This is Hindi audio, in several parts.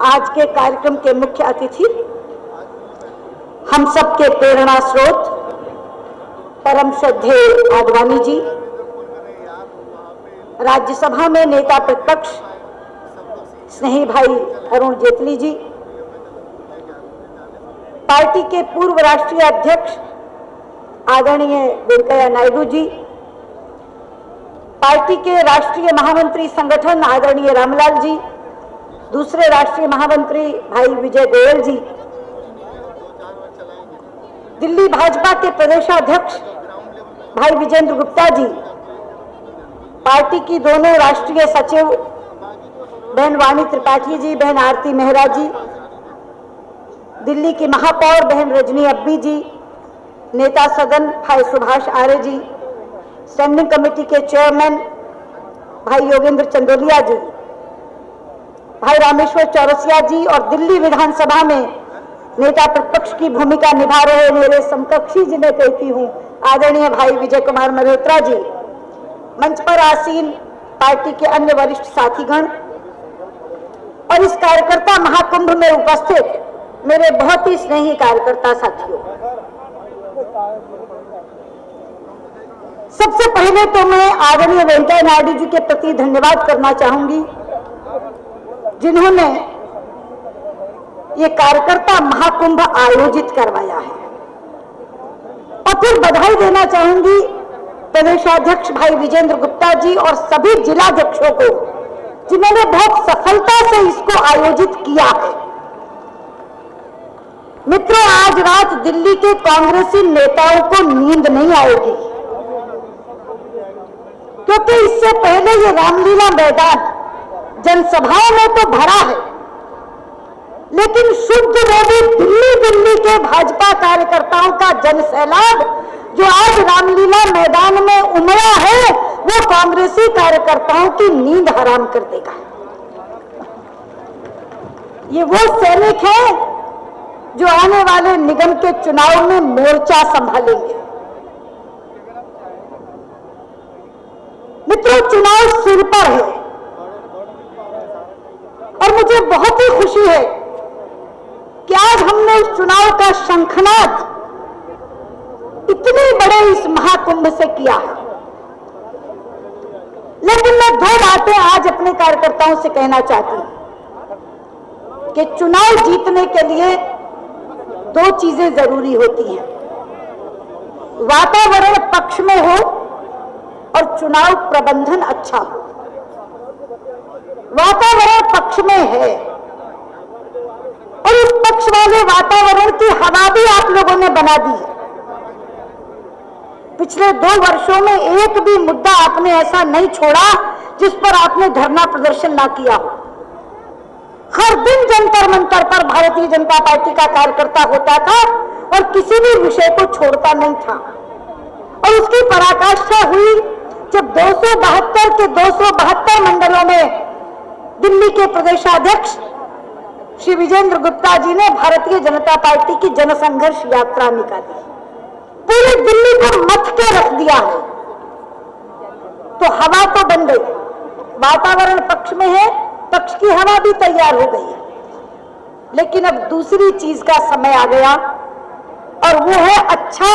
आज के कार्यक्रम के मुख्य अतिथि, हम सबके प्रेरणा स्रोत परम श्रद्धेय आडवाणी जी, राज्यसभा में नेता प्रतिपक्ष स्नेही भाई अरुण जेटली जी, पार्टी के पूर्व राष्ट्रीय अध्यक्ष आदरणीय वेंकैया नायडू जी, पार्टी के राष्ट्रीय महामंत्री संगठन आदरणीय रामलाल जी, दूसरे राष्ट्रीय महामंत्री भाई विजय गोयल जी, दिल्ली भाजपा के प्रदेशाध्यक्ष भाई विजेंद्र गुप्ता जी, पार्टी की दोनों राष्ट्रीय सचिव बहन वाणी त्रिपाठी जी, बहन आरती मेहरा जी, दिल्ली की महापौर बहन रजनी अब्बी जी, नेता सदन भाई सुभाष आर्य जी, स्टैंडिंग कमेटी के चेयरमैन भाई योगेंद्र चंदोलिया जी, भाई रामेश्वर चौरसिया जी और दिल्ली विधानसभा में नेता प्रतिपक्ष की भूमिका निभा रहे मेरे समकक्षी जिन्हें कहती हूं आदरणीय भाई विजय कुमार मल्होत्रा जी, मंच पर आसीन पार्टी के अन्य वरिष्ठ साथीगण और इस कार्यकर्ता महाकुंभ में उपस्थित मेरे बहुत ही स्नेही कार्यकर्ता साथियों, सबसे पहले तो मैं आदरणीय वेंकैया नायडू जी के प्रति धन्यवाद करना चाहूंगी, जिन्होंने ये कार्यकर्ता महाकुंभ आयोजित करवाया है। और फिर बधाई देना चाहूंगी प्रदेशाध्यक्ष भाई विजेंद्र गुप्ता जी और सभी जिलाध्यक्षों को, जिन्होंने बहुत सफलता से इसको आयोजित किया है। मित्रों, आज रात दिल्ली के कांग्रेसी नेताओं को नींद नहीं आएगी, क्योंकि इससे पहले ये रामलीला मैदान जनसभाओं में तो भरा है, लेकिन शुद्ध में भी दिल्ली के भाजपा कार्यकर्ताओं का जनसैलाब जो आज रामलीला मैदान में उमड़ा है, वो कांग्रेसी कार्यकर्ताओं की नींद हराम कर देगा। ये वो सैनिक हैं जो आने वाले निगम के चुनाव में मोर्चा संभालेंगे। मित्रों, चुनाव सिर पर है और मुझे बहुत ही खुशी है कि आज हमने इस चुनाव का शंखनाद इतने बड़े इस महाकुंभ से किया है। लेकिन मैं दो बातें आज अपने कार्यकर्ताओं से कहना चाहती हूं कि चुनाव जीतने के लिए दो चीजें जरूरी होती हैं, वातावरण पक्ष में हो और चुनाव प्रबंधन अच्छा हो। वातावरण पक्ष में है और इस पक्ष वाले वातावरण की हवा भी आप लोगों ने बना दी है। पिछले 2 वर्षों में एक भी मुद्दा आपने ऐसा नहीं छोड़ा जिस पर आपने धरना प्रदर्शन ना किया हो। हर दिन जंतर मंतर पर भारतीय जनता पार्टी का कार्यकर्ता होता था और किसी भी विषय को छोड़ता नहीं था। और उसकी पराकाष्ठा हुई जब 272 के 272 मंडलों में दिल्ली के प्रदेशाध्यक्ष श्री विजेंद्र गुप्ता जी ने भारतीय जनता पार्टी की जनसंघर्ष यात्रा निकाली, पूरी दिल्ली को मथ के रख दिया है। तो हवा तो बन गई, वातावरण पक्ष में है, पक्ष की हवा भी तैयार हो गई है। लेकिन अब दूसरी चीज का समय आ गया और वो है अच्छा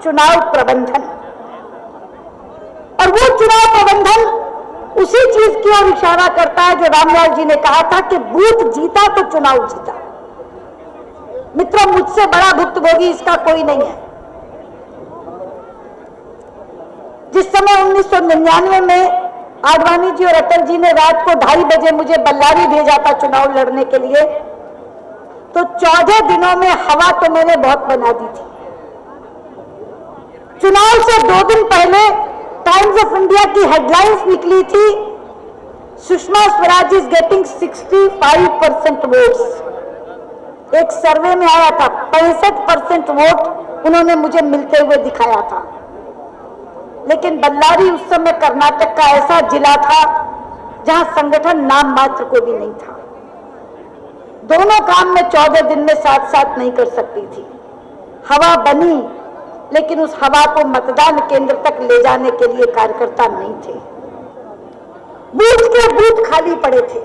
चुनाव प्रबंधन। और वो चुनाव प्रबंधन उसी चीज की ओर इशारा करता है जो रामलाल जी ने कहा था कि बूथ जीता तो चुनाव जीता। मित्रों, मुझसे बड़ा भुक्तभोगी इसका कोई नहीं है। जिस समय 1999 में आडवाणी जी और अटल जी ने रात को 2:30 बजे मुझे बल्लारी भेजा था चुनाव लड़ने के लिए, तो 14 दिनों में हवा तो मैंने बहुत बना दी थी। चुनाव से 2 दिन पहले टाइम्स ऑफ इंडिया की हेडलाइंस निकली थी, Sushma Swaraj is getting 65% votes. एक सर्वे में आया था 65% वोट उन्होंने मुझे मिलते हुए दिखाया था। लेकिन बल्लारी उस समय कर्नाटक का ऐसा जिला था जहां संगठन नाम मात्र को भी नहीं था। दोनों काम में 14 दिन में साथ साथ नहीं कर सकती थी। हवा बनी, लेकिन उस हवा को मतदान केंद्र तक ले जाने के लिए कार्यकर्ता नहीं थे। बूथ के बूथ खाली पड़े थे।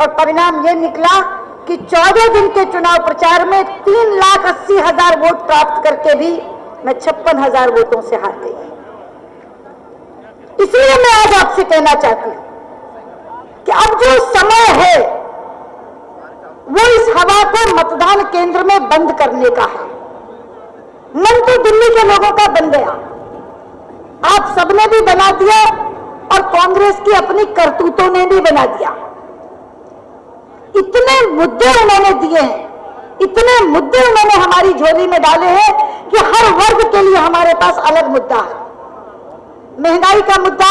और परिणाम ये निकला कि 14 दिन के चुनाव प्रचार में 3,80,000 वोट प्राप्त करके भी मैं 56,000 वोटों से हार गई। इसलिए मैं आज आपसे कहना चाहती हूं कि अब जो समय है वो इस हवा को मतदान केंद्र में बंद करने का है। मन तो दिल्ली के लोगों का बन गया, आप सबने भी बना दिया और कांग्रेस की अपनी करतूतों ने भी बना दिया। इतने मुद्दे उन्होंने दिए हैं, इतने मुद्दे उन्होंने हमारी झोली में डाले हैं कि हर वर्ग के लिए हमारे पास अलग मुद्दा है। महंगाई का मुद्दा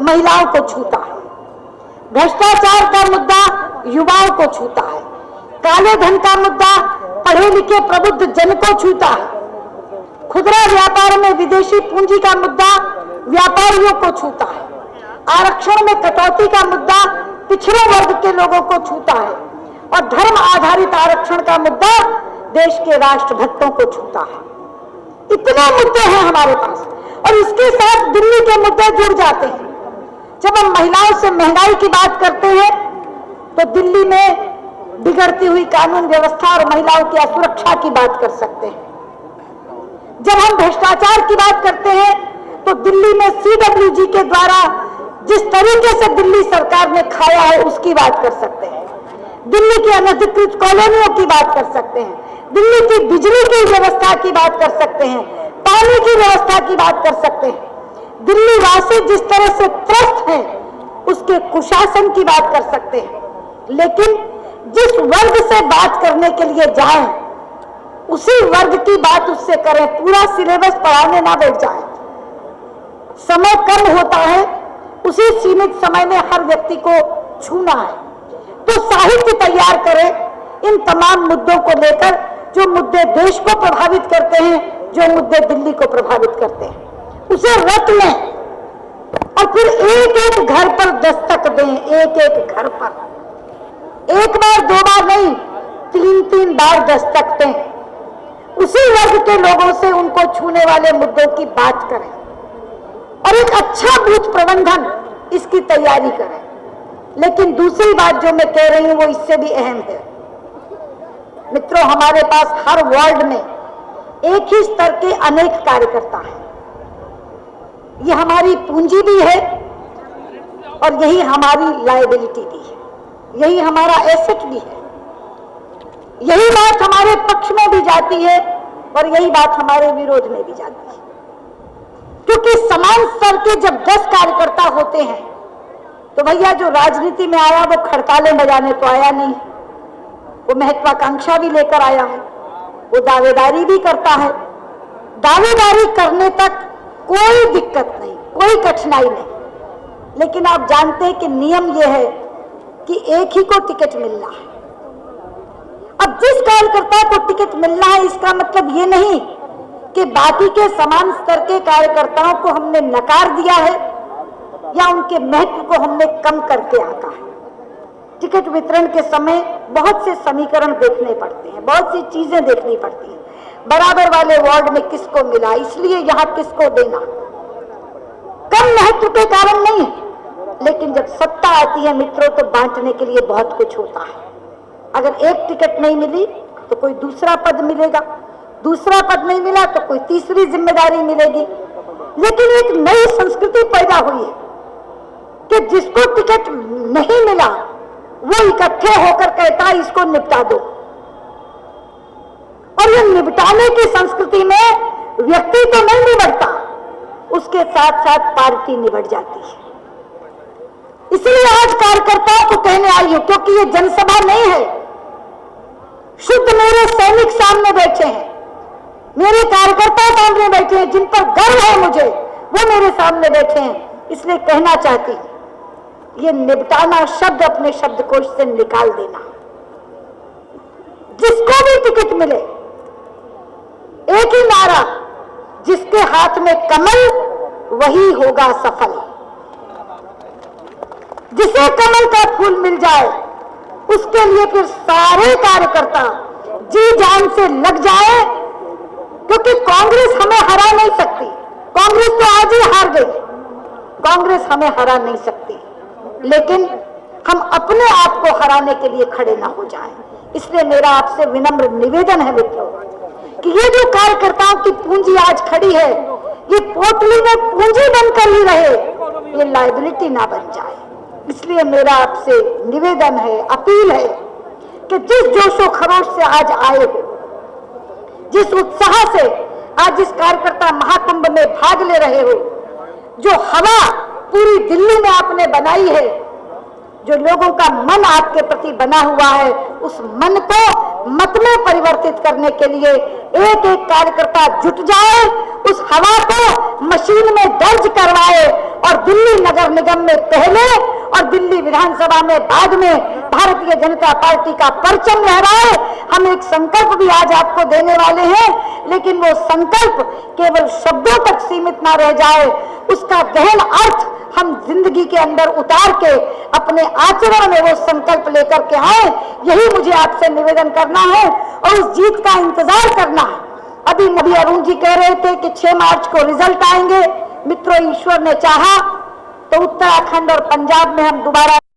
महिलाओं को छूता है, भ्रष्टाचार का मुद्दा युवाओं को छूता है, काले धन का मुद्दा पढ़े लिखे प्रबुद्ध जन को छूता है, खुदरा व्यापार में विदेशी पूंजी का मुद्दा व्यापारियों को छूता है, आरक्षण में कटौती का मुद्दा पिछड़े वर्ग के लोगों को छूता है और धर्म आधारित आरक्षण का मुद्दा देश के राष्ट्रभक्तों को छूता है। इतने मुद्दे हैं हमारे पास और इसके साथ दिल्ली के मुद्दे जुड़ जाते हैं। जब हम महिलाओं से महंगाई की बात करते हैं तो दिल्ली में बिगड़ती हुई कानून व्यवस्था और महिलाओं की असुरक्षा की बात कर सकते हैं। जब हम भ्रष्टाचार की बात करते हैं तो दिल्ली में CWG के द्वारा जिस तरीके से दिल्ली सरकार ने खाया है उसकी बात कर सकते हैं, दिल्ली की अनधिकृत कॉलोनियों की बात कर सकते हैं, दिल्ली की बिजली की व्यवस्था की बात कर सकते हैं, पानी की व्यवस्था की बात कर सकते हैं। दिल्ली वासी जिस तरह से त्रस्त हैं उसके कुशासन की बात कर सकते हैं। लेकिन जिस वर्ग से बात करने के लिए जाएं उसी वर्ग की बात उससे करें, पूरा सिलेबस पढ़ाने ना बैठ जाए। समय कम होता है, उसी सीमित समय में हर व्यक्ति को छूना है, तो साहित्य तैयार करें इन तमाम मुद्दों को लेकर, जो मुद्दे देश को प्रभावित करते हैं, जो मुद्दे दिल्ली को प्रभावित करते हैं, उसे रट लें और फिर एक एक घर पर दस्तक दें, एक एक घर पर, एक बार दो बार नहीं, 3-3 बार दस्तक दें। उसी वर्ग के लोगों से उनको छूने वाले मुद्दों की बात करें और एक अच्छा बूथ प्रबंधन इसकी तैयारी करें। लेकिन दूसरी बात जो मैं कह रही हूं वो इससे भी अहम है। मित्रों, हमारे पास हर वार्ड में एक ही स्तर के अनेक कार्यकर्ता हैं। ये हमारी पूंजी भी है और यही हमारी लायबिलिटी भी है, यही हमारा एसेट भी है। यही बात हमारे पक्ष में भी जाती है और यही बात हमारे विरोध में भी जाती है। क्योंकि समान स्तर के जब 10 कार्यकर्ता होते हैं तो भैया जो राजनीति में आया वो खड़तालें बजाने तो आया नहीं, वो महत्वाकांक्षा भी लेकर आया है, वो दावेदारी भी करता है। दावेदारी करने तक कोई दिक्कत नहीं, कोई कठिनाई नहीं। लेकिन आप जानते हैं कि नियम यह है कि एक ही को टिकट मिलना है। अब जिस कार्यकर्ता को टिकट मिलना है इसका मतलब ये नहीं कि बाकी के समान स्तर के कार्यकर्ताओं को हमने नकार दिया है या उनके महत्व को हमने कम करके आंका है। टिकट वितरण के समय बहुत से समीकरण देखने पड़ते हैं, बहुत सी चीजें देखनी पड़ती हैं। बराबर वाले वार्ड में किसको मिला, इसलिए यहां किसको देना, कम महत्व के कारण नहीं। लेकिन जब सत्ता आती है मित्रों तो बांटने के लिए बहुत कुछ होता है। अगर एक टिकट नहीं मिली तो कोई दूसरा पद मिलेगा, दूसरा पद नहीं मिला तो कोई तीसरी जिम्मेदारी मिलेगी। लेकिन एक नई संस्कृति पैदा हुई है कि जिसको टिकट नहीं मिला वो इकट्ठे होकर कहता है इसको निपटा दो, और ये निपटाने की संस्कृति में व्यक्ति तो नहीं निबटता, उसके साथ साथ पार्टी निबट जाती है। इसलिए आज कार्यकर्ताओं को कहने आई हूं, क्योंकि ये जनसभा नहीं है, शुद्ध मेरे सैनिक सामने बैठे हैं, मेरे कार्यकर्ता सामने बैठे हैं, जिन पर गर्व है मुझे, वो मेरे सामने बैठे हैं। इसलिए कहना चाहती हूं, ये निपटाना शब्द अपने शब्दकोश से निकाल देना। जिसको भी टिकट मिले, एक ही नारा, जिसके हाथ में कमल वही होगा सफल। जिसे कमल का फूल मिल जाए उसके लिए फिर सारे कार्यकर्ता जी जान से लग जाए, क्योंकि कांग्रेस हमें हरा नहीं सकती। कांग्रेस तो आज ही हार गई, कांग्रेस हमें हरा नहीं सकती। लेकिन हम अपने आप को हराने के लिए खड़े ना हो जाएं। इसलिए मेरा आपसे विनम्र निवेदन है मित्रों कि ये जो कार्यकर्ताओं की पूंजी आज खड़ी है, ये पोटली में पूंजी बनकर ही रहे, ये लायबिलिटी ना बन जाए। इसलिए मेरा आपसे निवेदन है, अपील है कि जिस जोशो खरोश से आज आए हो, जिस उत्साह से आज इस कार्यकर्ता महाकुंभ में भाग ले रहे हो, जो हवा पूरी दिल्ली में आपने बनाई है, जो लोगों का मन आपके प्रति बना हुआ है, उस मन को मत में परिवर्तित करने के लिए एक एक कार्यकर्ता जुट जाए, उस हवा को मशीन में दर्ज करवाए और दिल्ली नगर निगम में पहले और दिल्ली विधानसभा में बाद में भारतीय जनता पार्टी का परचम लहराए। हम एक संकल्प भी आज आपको देने वाले हैं, लेकिन वो संकल्प केवल शब्दों तक सीमित ना रह जाए, उसका गहन अर्थ हम जिंदगी के अंदर उतार के अपने आचरण में वो संकल्प लेकर के आए। यही मुझे आपसे निवेदन करना है और उस जीत का इंतजार करना है। अभी अरुण जी कह रहे थे कि 6 मार्च को रिजल्ट आएंगे। मित्रों, ईश्वर ने चाहा तो उत्तराखंड और पंजाब में हम दोबारा